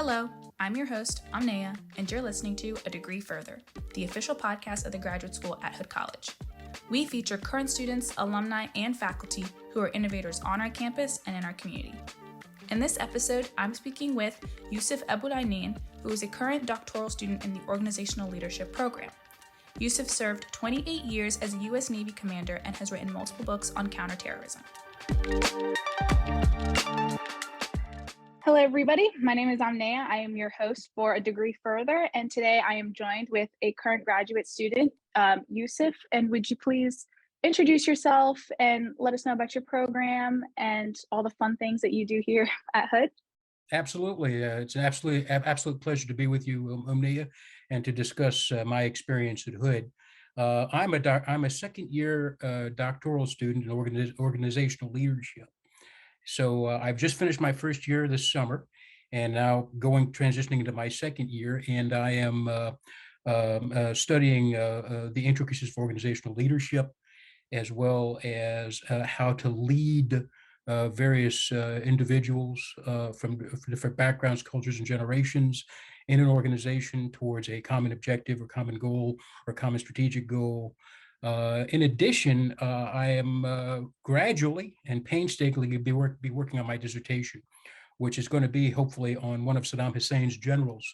Hello, I'm your host, Amneya, and you're listening to A Degree Further, the official podcast of the graduate school at Hood College. We feature current students, alumni, and faculty who are innovators on our campus and in our community. In this episode, I'm speaking with Youssef Aboul-Enein, who is a current doctoral student in the Organizational Leadership program. Youssef served 28 years as a U.S. Navy commander and has written multiple books on counterterrorism. Hello, everybody. My name is Amneya. I am your host for A Degree Further, and today I am joined with a current graduate student, Youssef. And would you please introduce yourself and let us know about your program and all the fun things that you do here at Hood? Absolutely. It's an absolute pleasure to be with you, Amneya, and to discuss my experience at Hood. I'm a second year doctoral student in organizational leadership. So I've just finished my first year this summer, and now transitioning into my second year, and I am studying the intricacies of organizational leadership, as well as how to lead various individuals from different backgrounds, cultures, and generations in an organization towards a common objective or common goal or common strategic goal. In addition, I am gradually and painstakingly be working on my dissertation, which is going to be hopefully on one of Saddam Hussein's generals,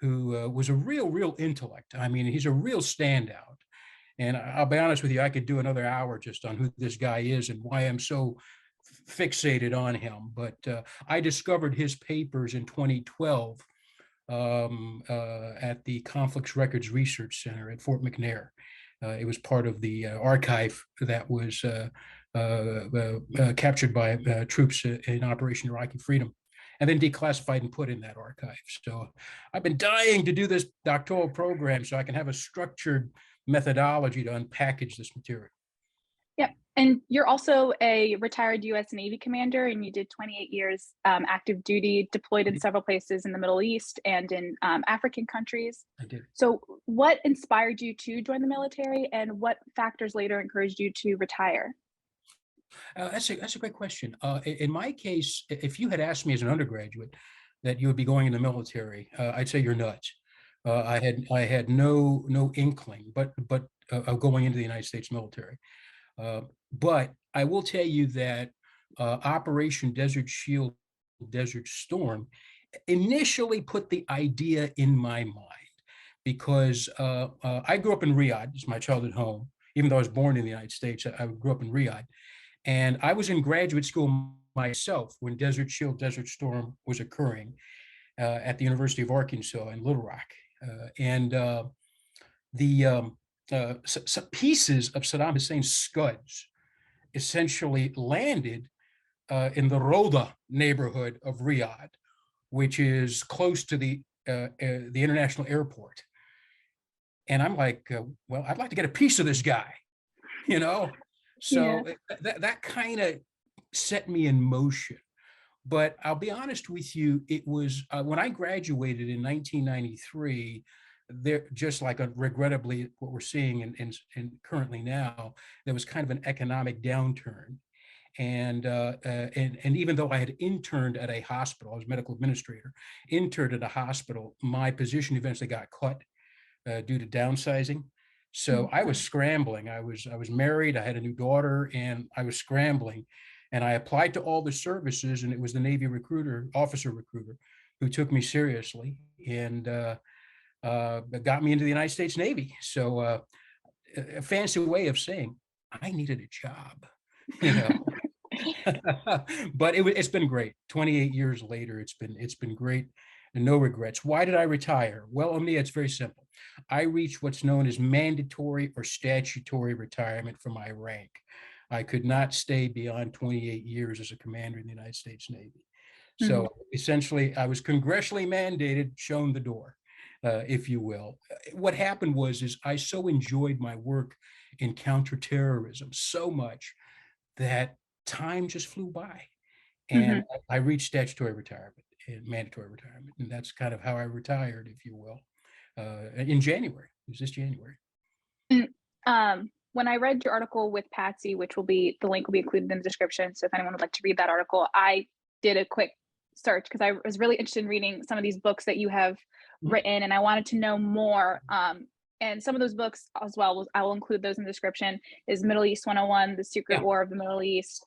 who was a real intellect. I mean, he's a real standout. And I'll be honest with you, I could do another hour just on who this guy is and why I'm so fixated on him. But I discovered his papers in 2012 at the Conflicts Records Research Center at Fort McNair. It was part of the archive that was captured by troops in Operation Iraqi Freedom, and then declassified and put in that archive. So I've been dying to do this doctoral program so I can have a structured methodology to unpackage this material. Yep. And you're also a retired U.S. Navy commander, and you did 28 years active duty, deployed in several places in the Middle East and in African countries. I did. So what inspired you to join the military, and what factors later encouraged you to retire? That's a great question. In my case, if you had asked me as an undergraduate that you would be going in the military, I'd say you're nuts. I had no inkling, but of going into the United States military. But I will tell you that Operation Desert Shield, Desert Storm initially put the idea in my mind because I grew up in Riyadh. It's my childhood home. Even though I was born in the United States, I grew up in Riyadh. And I was in graduate school myself when Desert Shield, Desert Storm was occurring at the University of Arkansas in Little Rock. Some pieces of Saddam Hussein's Scuds essentially landed in the Roda neighborhood of Riyadh, which is close to the international airport. And I'm like, well, I'd like to get a piece of this guy, you know? So yeah. that kind of set me in motion. But I'll be honest with you, it was when I graduated in 1993, there, just like regrettably what we're seeing and currently now, there was kind of an economic downturn. And even though I had interned at a hospital, I was a medical administrator, interned at a hospital, my position eventually got cut due to downsizing. So I was scrambling. I was married. I had a new daughter, and I was scrambling. And I applied to all the services, and it was the Navy officer recruiter, who took me seriously and got me into the United States Navy. So a fancy way of saying I needed a job, you know. But it's been great. 28 years later, it's been great. And no regrets. Why did I retire? Well, Amneya, it's very simple. I reached what's known as mandatory or statutory retirement from my rank. I could not stay beyond 28 years as a commander in the United States Navy. So essentially, I was congressionally mandated, shown the door, if you will. What happened is I so enjoyed my work in counterterrorism so much that time just flew by. And I reached statutory retirement and mandatory retirement. And that's kind of how I retired, if you will, in January. It was this January. When I read your article with Patsy, the link will be included in the description. So if anyone would like to read that article, I did a quick search because I was really interested in reading some of these books that you have written, and I wanted to know more. And some of those books as well, I will include those in the description, is Middle East 101, The Secret War of the Middle East,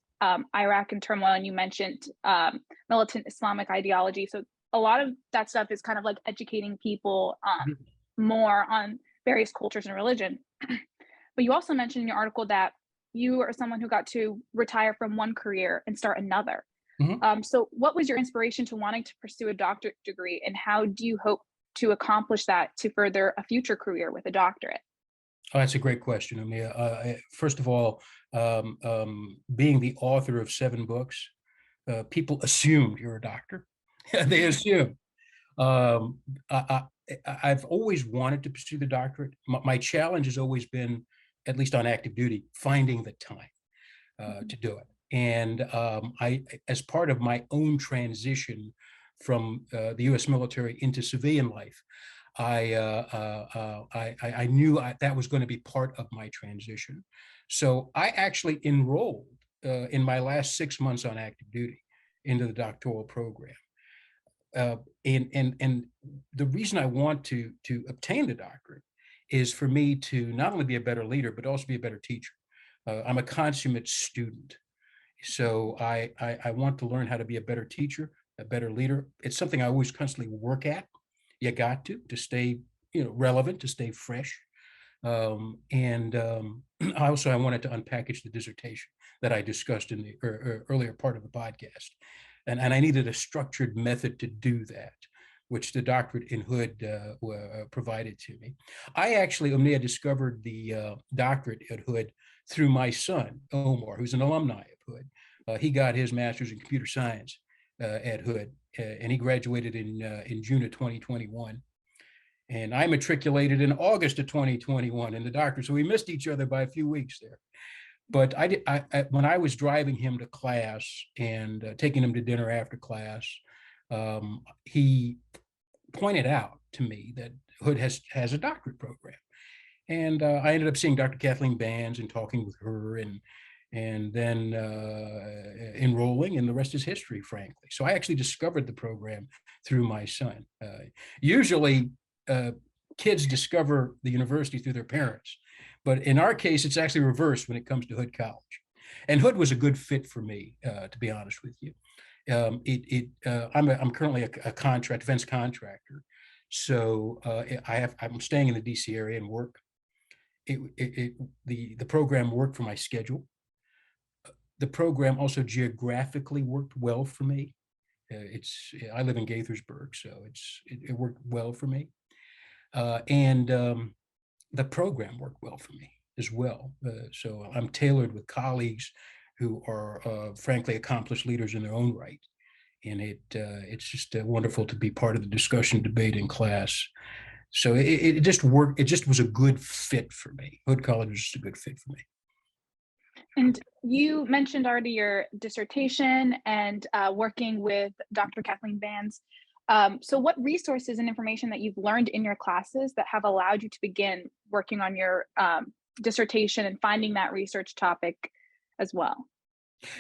Iraq and Turmoil, and you mentioned militant Islamic ideology. So a lot of that stuff is kind of like educating people more on various cultures and religion. But you also mentioned in your article that you are someone who got to retire from one career and start another. So what was your inspiration to wanting to pursue a doctorate degree, and how do you hope to accomplish that to further a future career with a doctorate? Oh, that's a great question, Amia. First of all, being the author of 7 books, people assume you're a doctor. They assume. I've always wanted to pursue the doctorate. My challenge has always been, at least on active duty, finding the time to do it. And as part of my own transition from the U.S. military into civilian life, I knew that was going to be part of my transition. So I actually enrolled in my last 6 months on active duty into the doctoral program. And the reason I want to obtain the doctorate is for me to not only be a better leader, but also be a better teacher. I'm a consummate student. So I want to learn how to be a better teacher, a better leader. It's something I always constantly work at. You got to stay, relevant, to stay fresh. And I wanted to unpackage the dissertation that I discussed in the earlier part of the podcast. And I needed a structured method to do that, which the doctorate in Hood provided to me. I actually, Omnia, discovered the doctorate at Hood through my son, Omar, who's an alumni of Hood. He got his master's in computer science at Hood, and he graduated in June of 2021. And I matriculated in August of 2021 in the doctorate, so we missed each other by a few weeks there. But when I was driving him to class and taking him to dinner after class, he pointed out to me that Hood has a doctorate program. And I ended up seeing Dr. Kathleen Bands and talking with her, and then enrolling, and the rest is history, frankly. So I actually discovered the program through my son. Usually, kids discover the university through their parents. But in our case, it's actually reversed when it comes to Hood College. And Hood was a good fit for me, to be honest with you. I'm currently a defense contractor. So I'm staying in the DC area and work. The program worked for my schedule. The program also geographically worked well for me. I live in Gaithersburg, so it worked well for me. The program worked well for me as well. So I'm tailored with colleagues who are, frankly, accomplished leaders in their own right. And it's just wonderful to be part of the discussion, debate in class. So it just worked. It just was a good fit for me. Hood College was just a good fit for me. And you mentioned already your dissertation and working with Dr. Kathleen Bands. So what resources and information that you've learned in your classes that have allowed you to begin working on your dissertation and finding that research topic as well?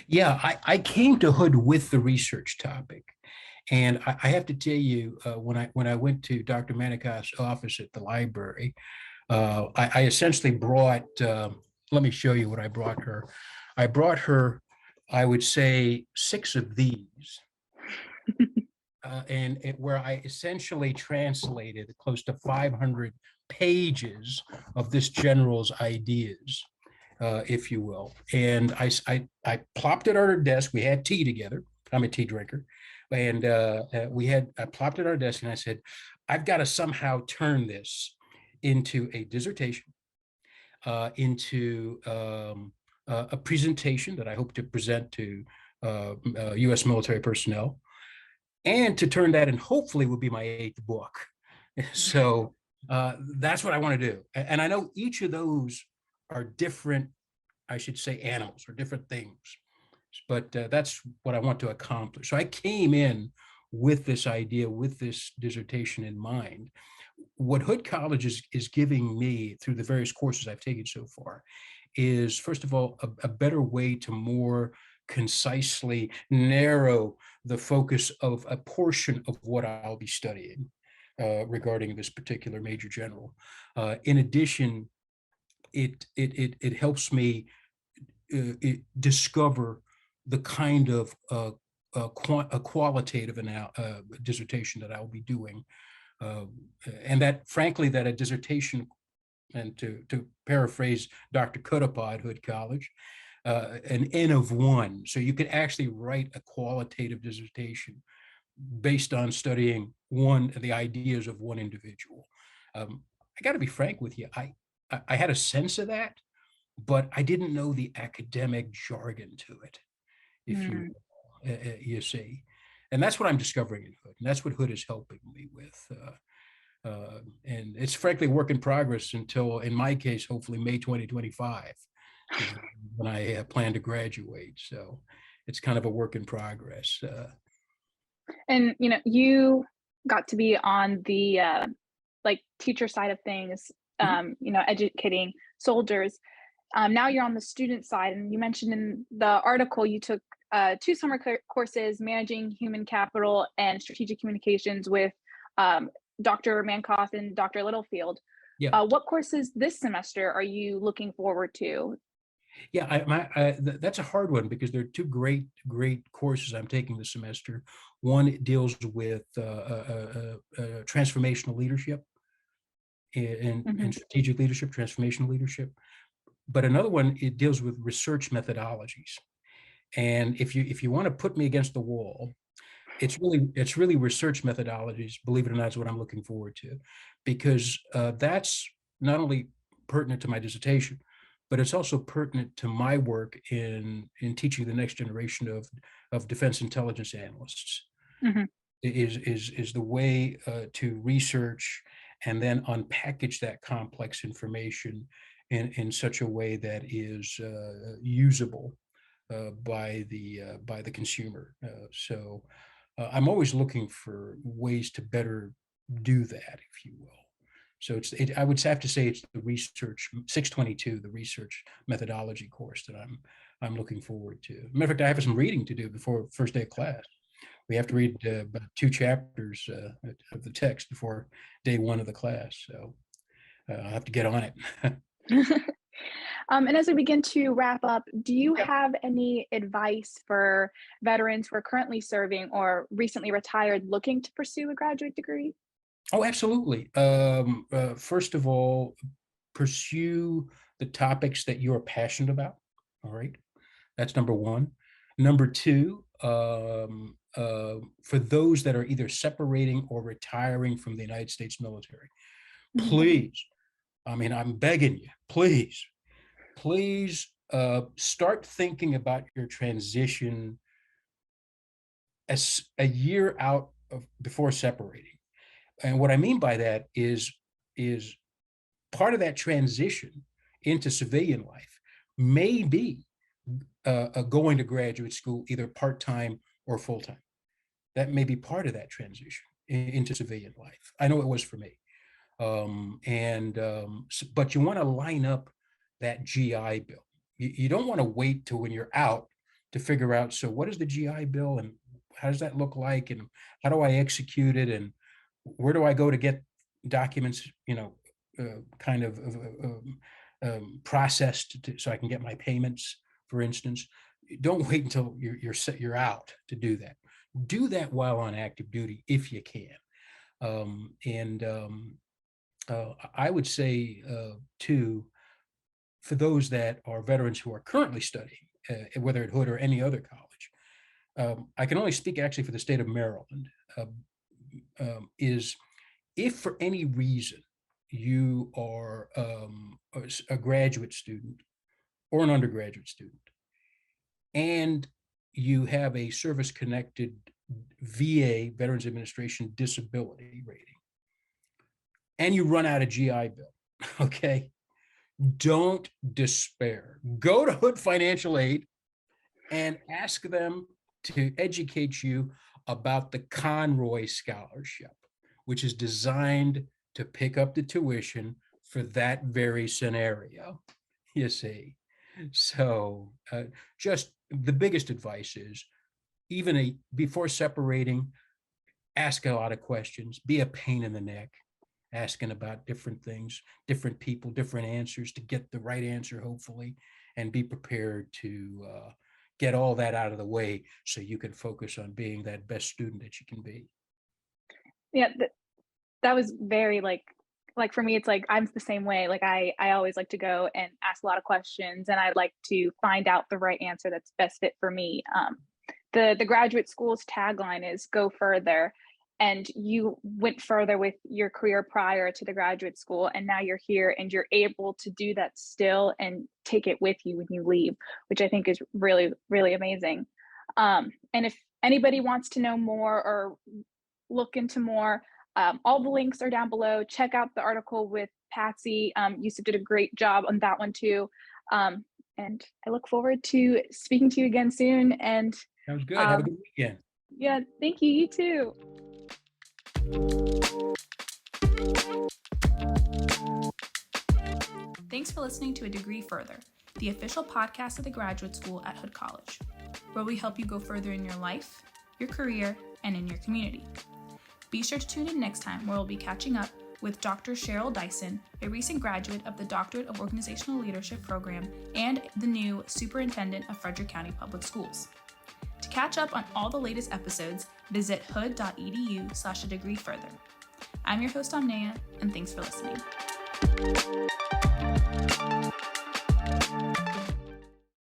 Yeah, I came to Hood with the research topic. And I have to tell you, when I went to Dr. Manikoff's office at the library, I essentially brought, let me show you what I brought her. I brought her, I would say, 6 of these. Where I essentially translated close to 500 pages of this general's ideas, if you will. And I plopped it on her desk. We had tea together. I'm a tea drinker. And I plopped it on our desk, and I said, I've got to somehow turn this into a dissertation, into a presentation that I hope to present to U.S. military personnel, and to turn that, and hopefully will be my 8th book. So that's what I want to do. And I know each of those are different, I should say, animals or different things, but that's what I want to accomplish. So I came in with this idea, with this dissertation in mind. What Hood College is giving me through the various courses I've taken so far is, first of all, a better way to more concisely narrow the focus of a portion of what I'll be studying regarding this particular major general. In addition, it helps me discover the kind of a qualitative dissertation that I'll be doing, and that, frankly, that a dissertation, and to paraphrase Dr. Cuttapah at Hood College, an N of one. So you could actually write a qualitative dissertation based on studying the ideas of one individual. I got to be frank with you. I had a sense of that, but I didn't know the academic jargon to it, if you see. And that's what I'm discovering in Hood. And that's what Hood is helping me with. And it's frankly a work in progress until, in my case, hopefully May 2025 is when I plan to graduate. So it's kind of a work in progress. And you got to be on the like teacher side of things, educating soldiers. Now you're on the student side, and you mentioned in the article you took 2 summer courses, managing human capital and strategic communications, with Dr. Mankoff and Dr. Littlefield. Yeah. What courses this semester are you looking forward to? Yeah, that's a hard one, because there are 2 great courses I'm taking this semester. One deals with transformational leadership and strategic leadership, transformational leadership. But another one, it deals with research methodologies. And if you want to put me against the wall, it's really research methodologies. Believe it or not, is what I'm looking forward to, because that's not only pertinent to my dissertation, but it's also pertinent to my work in teaching the next generation of defense intelligence analysts. Is the way to research and then unpackage that complex information in such a way that is usable by the consumer. So I'm always looking for ways to better do that, if you will. So I would have to say it's the research 622, the research methodology course that I'm looking forward to. Matter of fact, I have some reading to do before first day of class. We have to read about 2 chapters of the text before day 1 of the class. So I'll have to get on it. And as we begin to wrap up, do you have any advice for veterans who are currently serving or recently retired looking to pursue a graduate degree? Oh, absolutely. First of all, pursue the topics that you're passionate about. All right. That's number 1. Number 2, for those that are either separating or retiring from the United States military, please, I'm begging you, please start thinking about your transition as a year out before separating. And what I mean by that is part of that transition into civilian life may be going to graduate school, either part-time or full-time. That may be part of that transition into civilian life. I know it was for me. But you want to line up that GI Bill. You don't want to wait till when you're out to figure out, so what is the GI Bill and how does that look like and how do I execute it and where do I go to get documents, processed so I can get my payments, for instance. Don't wait until you're out to do that. Do that while on active duty if you can. I would say, too, for those that are veterans who are currently studying, whether at Hood or any other college, I can only speak actually for the state of Maryland, is if for any reason you are a graduate student or an undergraduate student, and you have a service-connected VA, Veterans Administration disability rating, and you run out of GI Bill, okay, don't despair. Go to Hood Financial Aid and ask them to educate you about the Conroy Scholarship, which is designed to pick up the tuition for that very scenario, you see. So just the biggest advice is before separating, ask a lot of questions, be a pain in the neck, asking about different things, different people, different answers to get the right answer, hopefully, and be prepared to get all that out of the way so you can focus on being that best student that you can be. Yeah, that was very like for me, it's like I'm the same way. Like I always like to go and ask a lot of questions, and I like to find out the right answer that's best fit for me. The graduate school's tagline is "Go further," and you went further with your career prior to the graduate school, and now you're here and you're able to do that still and take it with you when you leave, which I think is really, really amazing. And if anybody wants to know more or look into more, all the links are down below. Check out the article with Patsy. Youssef did a great job on that one too. And I look forward to speaking to you again soon. And Sounds good. Have a good weekend. yeah, thank you. You too. Thanks for listening to A Degree Further, the official podcast of the graduate school at Hood College, where we help you go further in your life, your career, and in your community. Be sure to tune in next time, where we'll be catching up with Dr. Cheryl Dyson, a recent graduate of the Doctorate of Organizational Leadership program and the new Superintendent of Frederick County Public Schools. To catch up on all the latest episodes, visit hood.edu/a degree further. I'm your host, Amnea, and thanks for listening.